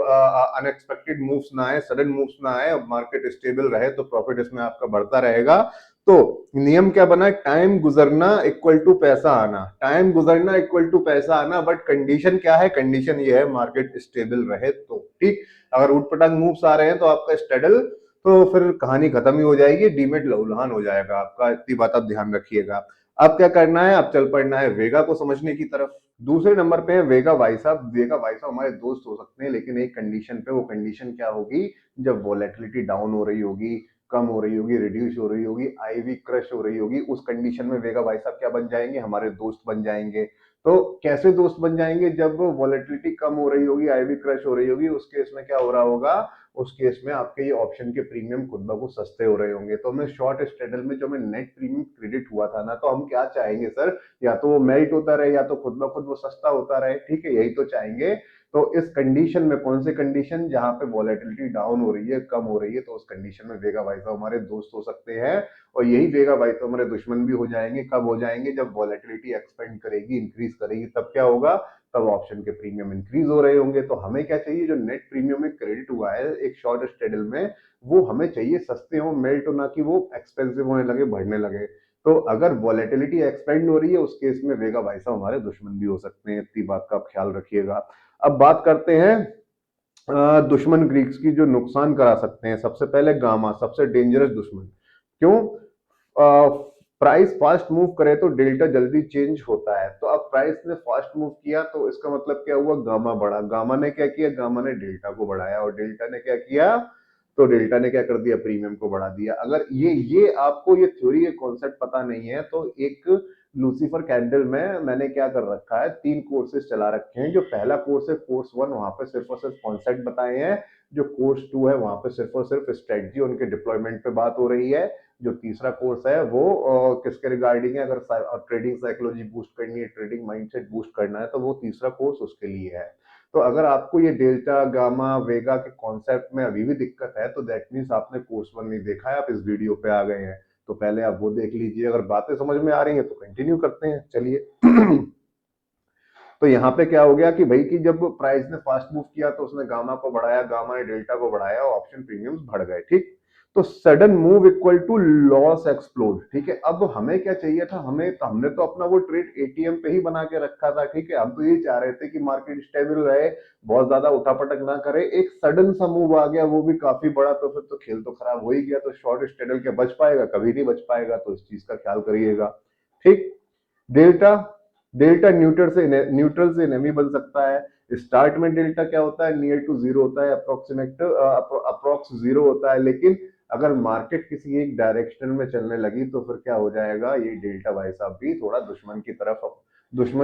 अनएक्सपेक्टेड मूव्स ना आए, सडन मूव्स ना आए, और मार्केट स्टेबल रहे तो प्रॉफिट इसमें आपका बढ़ता रहेगा। तो नियम क्या बना? टाइम गुजरना इक्वल टू पैसा आना, टाइम गुजरना इक्वल टू पैसा आना। बट कंडीशन क्या है? कंडीशन ये है मार्केट स्टेबल रहे तो। ठीक, अगर उठपटांग मूव्स आ रहे हैं तो आपका स्टेडल, तो फिर कहानी खत्म ही हो जाएगी, डीमेट लहूलुहान हो जाएगा आपका। इतनी बात आप ध्यान रखिएगा। अब क्या करना है? अब चल पड़ना है वेगा को समझने की तरफ। दूसरे नंबर पे है वेगा भाई साहब। वेगा भाई साहब हमारे दोस्त हो सकते हैं, लेकिन एक कंडीशन पे। वो कंडीशन क्या होगी? जब वॉलेटिलिटी डाउन हो रही होगी, कम हो रही होगी, रिड्यूस हो रही होगी, आईवी क्रश हो रही होगी, उस कंडीशन में वेगा भाई साहब क्या बन जाएंगे? हमारे दोस्त बन जाएंगे। तो कैसे दोस्त बन जाएंगे? जब वॉलेटिलिटी कम हो रही होगी, आईवी क्रश हो रही होगी, उस केस में क्या हो रहा होगा? उस केस में आपके ये ऑप्शन के प्रीमियम खुद ब खुद सस्ते हो रहे होंगे। तो हमें शॉर्ट स्ट्रेडल में जो हमें नेट प्रीमियम क्रेडिट हुआ था ना, तो हम क्या चाहेंगे सर? या तो वो मेल्ट होता रहे या तो खुद ब खुद वो सस्ता होता रहे। ठीक है, यही तो चाहेंगे। तो इस कंडीशन में, कौन से कंडीशन? जहां पे वॉलेटिलिटी डाउन हो रही है, कम हो रही है, तो उस कंडीशन में वेगा भाई साहब हमारे दोस्त हो सकते हैं। और यही वेगा भाई तो हमारे दुश्मन भी हो जाएंगे। कब हो जाएंगे? जब वॉलेटिलिटी एक्सपेंड करेगी, इंक्रीज करेगी, तब क्या होगा? तब ऑप्शन के प्रीमियम इंक्रीज हो रहे होंगे। तो हमें क्या चाहिए? जो नेट प्रीमियम में क्रेडिट हुआ है एक शॉर्ट स्ट्रेडल में, वो हमें चाहिए सस्ते हो, मेल्ट हो, ना कि वो एक्सपेंसिव होने लगे, बढ़ने लगे। तो अगर वॉलेटिलिटी एक्सपेंड हो रही है, उस केस में वेगा भाई साहब हमारे दुश्मन भी हो सकते हैं। इतनी बात का आप ख्याल रखिएगा। अब बात करते हैं दुश्मन ग्रीक्स की जो नुकसान करा सकते हैं। सबसे पहले गामा, सबसे डेंजरस दुश्मन। क्यों? प्राइस फास्ट मूव करे तो डेल्टा जल्दी चेंज होता है। तो अब प्राइस ने फास्ट मूव किया तो इसका मतलब क्या हुआ? गामा बढ़ा। गामा ने क्या किया? गामा ने डेल्टा को बढ़ाया। और डेल्टा ने क्या किया? तो डेल्टा ने क्या कर दिया? प्रीमियम को बढ़ा दिया। अगर ये आपको ये थ्योरी, ये कॉन्सेप्ट पता नहीं है, तो एक लूसीफर कैंडल में मैंने क्या कर रखा है, 3 कोर्सेज चला रखे हैं। जो पहला कोर्स है कोर्स 1, वहां पे सिर्फ और सिर्फ कॉन्सेप्ट बताए हैं। जो कोर्स 2 है वहां पे सिर्फ और सिर्फ स्ट्रेटजी, उनके डिप्लॉयमेंट पे बात हो रही है। जो तीसरा कोर्स है वो किसके रिगार्डिंग है? अगर ट्रेडिंग साइकोलॉजी बूस्ट करनी है, ट्रेडिंग माइंडसेट बूस्ट करना है, तो वो तीसरा कोर्स उसके लिए है। तो अगर आपको ये डेल्टा, गामा, वेगा के कॉन्सेप्ट में अभी भी दिक्कत है, तो दैट मीन्स आपने कोर्स 1 नहीं देखा है, आप इस वीडियो पे आ गए हैं। तो पहले आप वो देख लीजिए। अगर बातें समझ में आ रही हैं तो कंटिन्यू करते हैं, चलिए। तो यहाँ पे क्या हो गया कि भाई कि जब प्राइस ने फास्ट मूव किया तो उसने गामा को बढ़ाया, गामा ने डेल्टा को बढ़ाया, ऑप्शन प्रीमियम्स बढ़ गए। ठीक, तो sudden move equal to loss explode. ठीक है, अब हमें क्या चाहिए था? हमने तो अपना वो ट्रेड एटीएम पे ही बना के रखा था। ठीक है, हम तो ये चाह रहे थे कि मार्केट स्टेबल रहे, बहुत ज्यादा उठापटक ना करे। एक सडन सा मूव आ गया, वो भी काफी बड़ा, तो फिर तो खेल तो खराब हो ही गया। तो शॉर्ट स्ट्रेडल क्या बच पाएगा? कभी नहीं बच पाएगा। तो इस चीज का ख्याल करिएगा। ठीक, डेल्टा, डेल्टा न्यूट्रल से एनेमी बन सकता है। स्टार्ट में डेल्टा क्या होता है? नियर टू जीरो होता है, अप्रोक्स जीरो होता है। लेकिन अगर मार्केट किसी एक डायरेक्शन में चलने लगी तो फिर क्या हो जाएगा? ये डेल्टा भाई साहब भी थोड़ा दुश्मन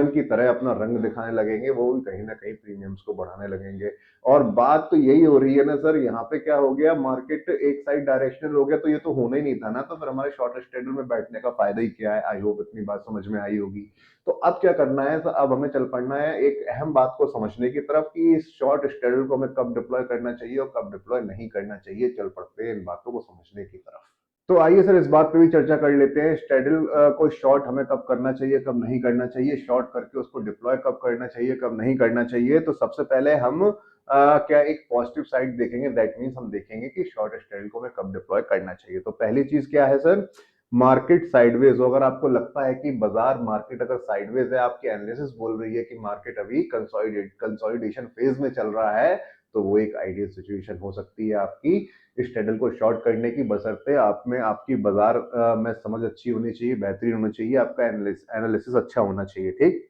की तरह अपना रंग दिखाने लगेंगे। वो भी कहीं ना कहीं प्रीमियम्स को बढ़ाने लगेंगे। और बात तो यही हो रही है ना सर, यहाँ पे क्या हो गया? मार्केट एक साइड डायरेक्शनल हो गया, तो ये तो होना ही नहीं था ना। तो फिर हमारे शॉर्ट स्ट्रेडल में बैठने का फायदा ही क्या है? आई होप इतनी बात समझ में आई होगी। तो अब क्या करना है? तो अब हमें चल पड़ना है एक अहम बात को समझने की तरफ कि इस शॉर्ट स्ट्रेडल को हमें कब डिप्लॉय करना चाहिए और कब डिप्लॉय नहीं करना चाहिए। चल पड़ते हैं इन बातों को समझने की तरफ। तो आइए सर इस बात पे भी चर्चा कर लेते हैं। स्ट्रेडल को शॉर्ट हमें कब करना चाहिए, कब नहीं करना चाहिए, शॉर्ट करके उसको डिप्लॉय कब करना चाहिए, कब नहीं करना चाहिए। तो सबसे पहले हम क्या एक पॉजिटिव साइड देखेंगे, दैट मीन्स हम देखेंगे कि शॉर्ट स्ट्रेडल को हमें कब डिप्लॉय करना चाहिए। तो पहली चीज क्या है सर, मार्केट साइडवेज हो। अगर आपको लगता है कि बाजार मार्केट अगर साइडवेज है, आपकी एनालिसिस बोल रही है कि मार्केट अभी कंसोलिडेशन फेज में चल रहा है, तो वो एक आइडियल सिचुएशन हो सकती है आपकी इस ट्रेडल को शॉर्ट करने की, बशर्ते आप में आपकी बाजार में समझ अच्छी होनी चाहिए, बेहतरीन होनी चाहिए, आपका एनालिसिस अच्छा होना चाहिए। ठीक।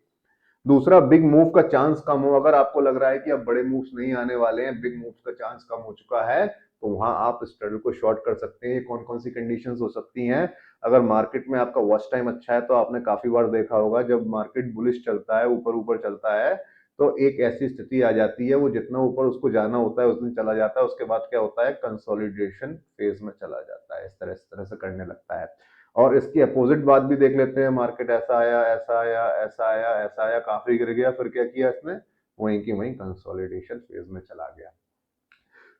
दूसरा, बिग मूव का चांस कम हो। अगर आपको लग रहा है कि अब बड़े मूव्स नहीं आने वाले हैं, बिग मूव्स का चांस कम हो चुका है, तो वहां आप इस ट्रेडल को शॉर्ट कर सकते हैं। कौन कौन सी कंडीशंस हो सकती हैं? अगर मार्केट में आपका वॉच टाइम अच्छा है, तो आपने काफी बार देखा होगा जब मार्केट बुलिश चलता है, ऊपर ऊपर चलता है, तो एक ऐसी स्थिति आ जाती है, वो जितना ऊपर उसको जाना होता है उस दिन चला जाता है, उसके बाद क्या होता है, कंसोलिडेशन फेज में चला जाता है, इस तरह से करने लगता है। और इसकी अपोजिट बात भी देख लेते हैं, मार्केट ऐसा आया, ऐसा आया, ऐसा आया, ऐसा आया, काफी गिर गया, फिर क्या किया इसने, वहीं की वहीं कंसोलिडेशन फेज में चला गया।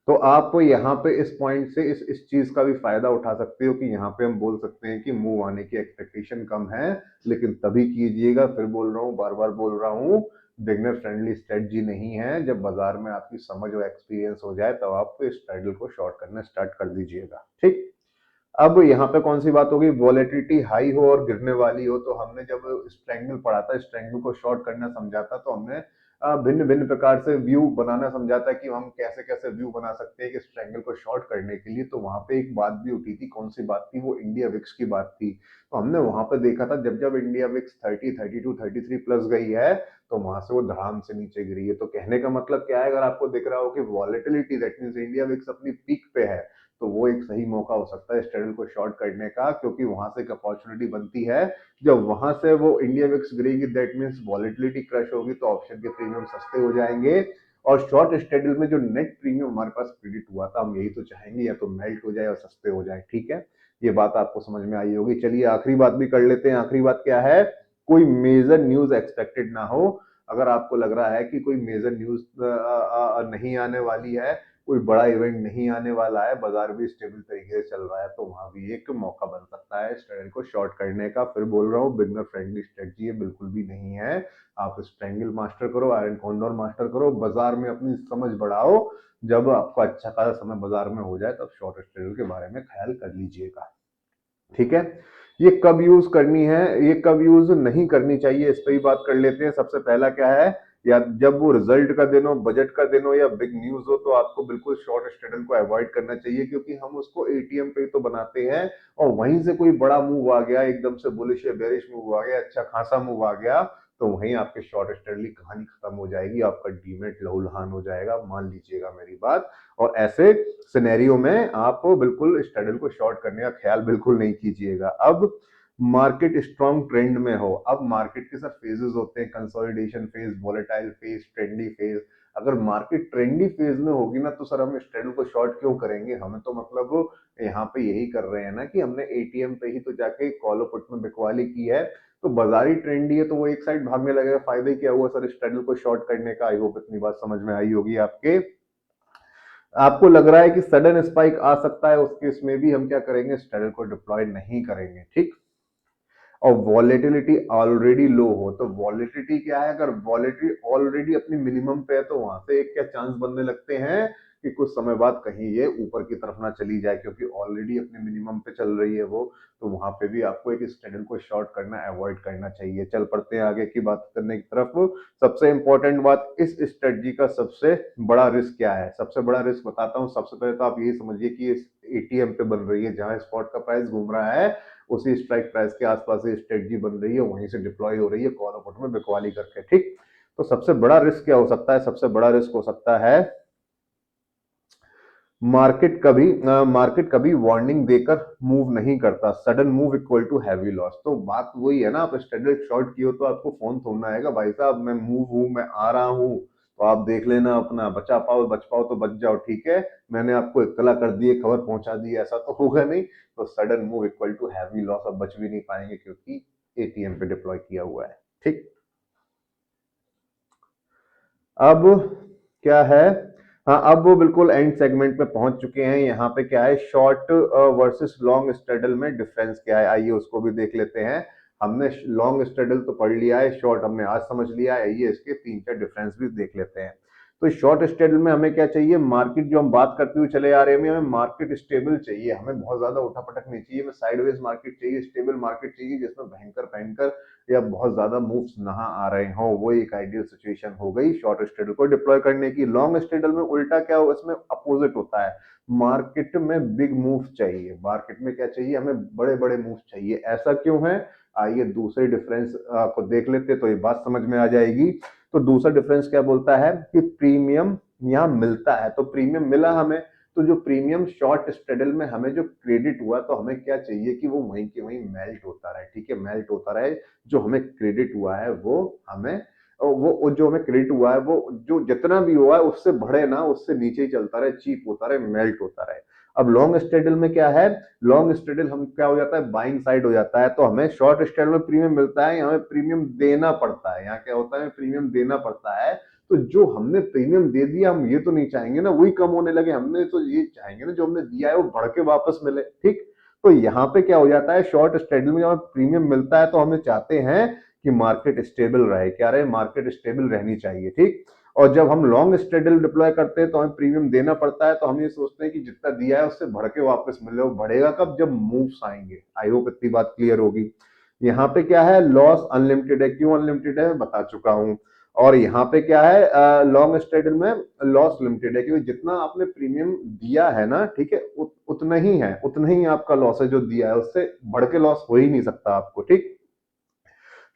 तो आप यहाँ पे इस पॉइंट से इस चीज का भी फायदा उठा सकते हो कि यहाँ पे हम बोल सकते हैं कि मूव आने की एक्सपेक्टेशन कम है, लेकिन तभी कीजिएगा, फिर बोल रहा हूँ, बार बार बोल रहा हूँ, बिगनर फ्रेंडली स्ट्रेटजी नहीं है। जब बाजार में आपकी समझ और एक्सपीरियंस हो जाए, तब आप इस ट्रेडल को शॉर्ट करना स्टार्ट कर दीजिएगा। ठीक। अब यहाँ पे कौन सी बात होगी, वॉलेटिलिटी हाई हो और गिरने वाली हो, तो हमने जब स्ट्रैंगल पढ़ा था, स्ट्रैंगल को शॉर्ट करना समझा था, तो हमने भिन्न भिन्न प्रकार से व्यू बनाना समझा था कि हम कैसे कैसे व्यू बना सकते हैं कि स्ट्रैंगल को शॉर्ट करने के लिए। तो वहां पे एक बात भी उठी थी, कौन सी बात थी, वो इंडिया विक्स की बात थी। तो हमने वहां पे देखा था, जब जब इंडिया विक्स 30, 32, 33 प्लस गई है, तो वहां से वो धड़ाम से नीचे गिरी है। तो कहने का मतलब क्या है, अगर आपको दिख रहा हो कि volatility, that means India VIX अपनी पीक पे है, तो वो एक सही मौका हो सकता है इस ट्रेडल को शॉर्ट करने का, क्योंकि वहां से एक अपॉर्चुनिटी बनती है। जब वहां से वो इंडिया विक्स गिरेगी, दैट मींस वॉलेटिलिटी क्रश होगी, तो ऑप्शन के प्रीमियम सस्ते हो जाएंगे, और शॉर्ट स्ट्रेडल में जो नेट प्रीमियम हमारे पास प्रिडिक्ट हुआ था, हम यही तो चाहेंगे, या तो मेल्ट हो जाए और सस्ते हो जाए। ठीक है, ये बात आपको समझ में आई होगी। चलिए आखिरी बात भी कर लेते हैं। आखिरी बात क्या है, कोई मेजर न्यूज एक्सपेक्टेड ना हो। अगर आपको लग रहा है कि कोई मेजर न्यूज नहीं आने वाली है, कोई बड़ा इवेंट नहीं आने वाला है, बाजार भी स्टेबल तरीके से चल रहा है, तो वहां भी एक मौका बन सकता है इस ट्रेंड को शॉर्ट करने का। फिर बोल रहा हूँ, बिगनर फ्रेंडली स्ट्रेटजी ये बिल्कुल भी नहीं है। आप इस ट्रायंगल मास्टर करो, आयरन कॉन्डोर मास्टर करो, बाजार में अपनी समझ बढ़ाओ। जब आपको अच्छा खासा समय बाजार में हो जाए, तब शॉर्ट स्ट्रेटल के बारे में ख्याल कर लीजिएगा। ठीक है, ये कब यूज करनी है, ये कब यूज नहीं करनी चाहिए, इस पर ही बात कर लेते हैं। सबसे पहला क्या है, या जब वो रिजल्ट का दिन हो, बजट का दिन हो, या बिग न्यूज हो, तो आपको बिल्कुल शॉर्ट स्ट्रेडल को अवॉइड करना चाहिए, क्योंकि हम उसको एटीएम पे ही तो बनाते हैं। और वहीं से कोई बड़ा मूव आ गया, एकदम से बुलिश या बेरिश मूव आ गया, अच्छा खासा मूव आ गया, तो वहीं आपके शॉर्ट स्ट्रेडल की कहानी खत्म हो जाएगी, आपका डीमेट लहूलुहान हो जाएगा, मान लीजिएगा मेरी बात। और ऐसे सिनेरियो में आप बिल्कुल स्ट्रेडल को शॉर्ट करने का ख्याल बिल्कुल नहीं कीजिएगा। अब मार्केट स्ट्रॉन्ग ट्रेंड में हो, अब मार्केट के सब फेजेस होते हैं, consolidation phase, volatile phase, trendy phase. अगर मार्केट ट्रेंडी फेज में होगी ना, तो सर हम स्ट्रेडल को शॉर्ट क्यों करेंगे? हमें तो मतलब यहाँ पे यही कर रहे हैं ना कि हमने एटीएम पे ही तो जाके कॉल पुट में बिकवाली की है, तो बाजारी ट्रेंडी है, तो वो एक साइड भागने लगेगा, फायदा ही क्या हुआ सर स्ट्रेडल को शॉर्ट करने का। आई होप इतनी बात समझ में आई होगी आपके। आपको लग रहा है कि सडन स्पाइक आ सकता है, उस केस में भी हम क्या करेंगे, स्ट्रेडल को डिप्लॉय नहीं करेंगे। ठीक। और वॉलेटिलिटी ऑलरेडी लो हो, तो वॉलेटिलिटी क्या है, अगर वॉलेटिलिटी ऑलरेडी अपनी मिनिमम पे है, तो वहां से एक क्या चांस बनने लगते हैं कि कुछ समय बाद कहीं ये ऊपर की तरफ ना चली जाए, क्योंकि ऑलरेडी अपने मिनिमम पे चल रही है वो। तो वहां पे भी आपको एक स्ट्रेडल को शॉर्ट करना अवॉइड करना चाहिए। चल पड़ते हैं आगे की बात करने की तरफ। सबसे इंपॉर्टेंट बात, इस स्ट्रेटजी का सबसे बड़ा रिस्क क्या है? सबसे बड़ा रिस्क बताता हूँ। सबसे पहले तो आप यही समझिए कि इस एटीएम पे बन रही है, जहां स्पॉट का प्राइस घूम रहा है, उसी स्ट्राइक प्राइस के आसपास ये स्ट्रेटजी बन रही है, वहीं से डिप्लॉय हो रही है कॉल पुट में बिकवाली करके। ठीक। तो सबसे बड़ा रिस्क क्या हो सकता है? सबसे बड़ा रिस्क हो सकता है मार्केट कभी वार्निंग देकर मूव नहीं करता, sudden move equal to heavy loss. तो बात वही है ना, आप स्ट्रेडल शॉर्ट किए हो तो आपको फोन थोड़ना आएगा, भाई साहब मैं मूव हूं, मैं आ रहा हूं, तो आप देख लेना, अपना बचा पाओ, बच पाओ तो बच जाओ। ठीक है, मैंने आपको इत्तला कर दी है, खबर पहुंचा दी है, ऐसा तो होगा नहीं। तो sudden move equal to heavy loss, आप बच भी नहीं पाएंगे, क्योंकि एटीएम पे डिप्लॉय किया हुआ है। ठीक। अब क्या है, हाँ अब वो बिल्कुल एंड सेगमेंट पे पहुंच चुके हैं। यहाँ पे क्या है, शॉर्ट वर्सेस लॉन्ग स्ट्रेडल में डिफरेंस क्या है, आइए उसको भी देख लेते हैं। हमने लॉन्ग स्ट्रेडल तो पढ़ लिया है, शॉर्ट हमने आज समझ लिया है, आइए इसके तीन चार डिफरेंस भी देख लेते हैं। तो शॉर्ट स्ट्रेडल में हमें क्या चाहिए, मार्केट जो हम बात करते हुए चले आ रहे हैं, हमें मार्केट स्टेबल चाहिए, हमें बहुत ज्यादा उठापटक नहीं चाहिए, हमें साइडवेज मार्केट चाहिए, स्टेबल मार्केट चाहिए जिसमें भयंकर भयंकर या बहुत ज्यादा मूव्स ना आ रहे हो। वो एक आइडियल सिचुएशन हो गई शॉर्ट स्ट्रेडल को डिप्लॉय करने की। लॉन्ग स्ट्रेडल में उल्टा क्या होगा, इसमें अपोजिट होता है, मार्केट में बिग मूव चाहिए, मार्केट में क्या चाहिए, हमें बड़े बड़े मूव चाहिए। ऐसा क्यों है, आइए दूसरे डिफरेंस को देख लेते तो ये बात समझ में आ जाएगी। तो दूसरा डिफरेंस क्या बोलता है कि प्रीमियम यहाँ मिलता है, तो प्रीमियम मिला हमें, तो जो प्रीमियम शॉर्ट स्ट्रेडल में हमें जो क्रेडिट हुआ, तो हमें क्या चाहिए कि वो वहीं के वहीं मेल्ट होता रहे, ठीक है, मेल्ट होता रहे। जो हमें क्रेडिट हुआ है वो हमें, वो जो हमें क्रेडिट हुआ है वो जो जितना भी हुआ है उससे बढ़े ना, उससे नीचे ही चलता रहे, चीप होता रहे, मेल्ट होता रहे। अब लॉन्ग स्ट्रेडल में क्या है, लॉन्ग स्ट्रेडल हम क्या हो जाता है, बाइंग साइड हो जाता है, तो हमें शॉर्ट स्ट्रेडल में प्रीमियम मिलता है, यहाँ प्रीमियम देना पड़ता है। यहाँ क्या होता है, प्रीमियम देना पड़ता है। तो जो हमने प्रीमियम दे दिया, हम ये तो नहीं चाहेंगे ना वही कम होने लगे, हमने तो ये चाहेंगे ना जो हमने दिया है वो बढ़ के वापस मिले, ठीक। तो यहाँ पे क्या हो जाता है, शॉर्ट स्ट्रेडल में जब प्रीमियम मिलता है तो हमें चाहते हैं कि मार्केट स्टेबल रहे, क्या रहे, मार्केट स्टेबल रहनी चाहिए, ठीक। और जब हम लॉन्ग स्ट्रेडल डिप्लॉय करते हैं तो हमें प्रीमियम देना पड़ता है, तो हम ये सोचते हैं कि जितना दिया है उससे बढ़ के वापस मिले। वो बढ़ेगा कब, जब मूव्स आएंगे। आई होप इतनी बात क्लियर होगी। यहाँ पे क्या है, लॉस अनलिमिटेड है, क्यों अनलिमिटेड है मैं बता चुका हूं। और यहाँ पे क्या है, लॉन्ग स्ट्रेडल में लॉस लिमिटेड है, क्योंकि जितना आपने प्रीमियम दिया है ना, ठीक है, उतना ही है, उतना ही आपका लॉस है जो दिया है, उससे बढ़ के लॉस हो ही नहीं सकता आपको, ठीक।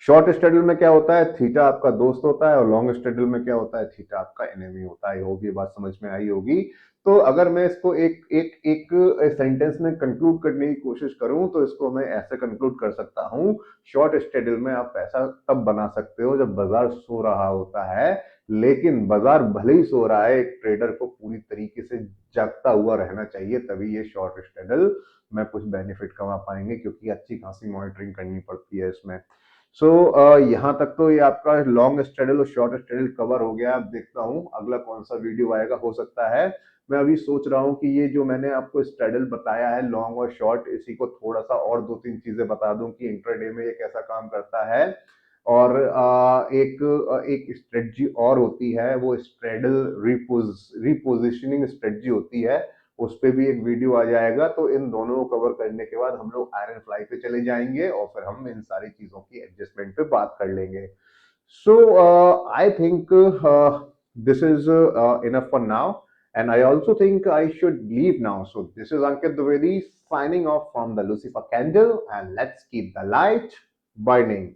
शॉर्ट स्ट्रेडल में क्या होता है, थीटा आपका दोस्त होता है, और लॉन्ग स्ट्रेडल में क्या होता है, थीटा आपका एनिमी होता है। होगी बात समझ में आई होगी। तो अगर मैं इसको एक एक एक सेंटेंस में कंक्लूड करने की कोशिश करूं तो इसको मैं ऐसे कंक्लूड कर सकता हूं, शॉर्ट स्ट्रेडल में आप पैसा तब बना सकते हो जब बाजार सो रहा होता है, लेकिन बाजार भले ही सो रहा है, एक ट्रेडर को पूरी तरीके से जागता हुआ रहना चाहिए, तभी ये शॉर्ट स्ट्रेडल में कुछ बेनिफिट कमा पाएंगे, क्योंकि अच्छी खासी मॉनिटरिंग करनी पड़ती है इसमें। सो यहाँ तक तो ये आपका लॉन्ग स्ट्रेडल और शॉर्ट स्ट्रेडल कवर हो गया। अब देखता हूँ अगला कौन सा वीडियो आएगा, हो सकता है मैं अभी सोच रहा हूँ कि ये जो मैंने आपको स्ट्रेडल बताया है लॉन्ग और शॉर्ट, इसी को थोड़ा सा और दो तीन चीजें बता दूं कि इंट्राडे में ये कैसा काम करता है। और एक स्ट्रेटजी और होती है, वो स्ट्रेडल रिपोजिशनिंग स्ट्रेटजी होती है, उस पे भी एक वीडियो आ जाएगा। तो इन दोनों को कवर करने के बाद हम लोग आयरन फ्लाई पे चले जाएंगे और फिर हम इन सारी चीजों की एडजस्टमेंट पे बात कर लेंगे। So I think this is enough for now, and I also think I should leave now. So this is Ankit Dwivedi signing off from the Lucifer Candle, and let's keep the light burning.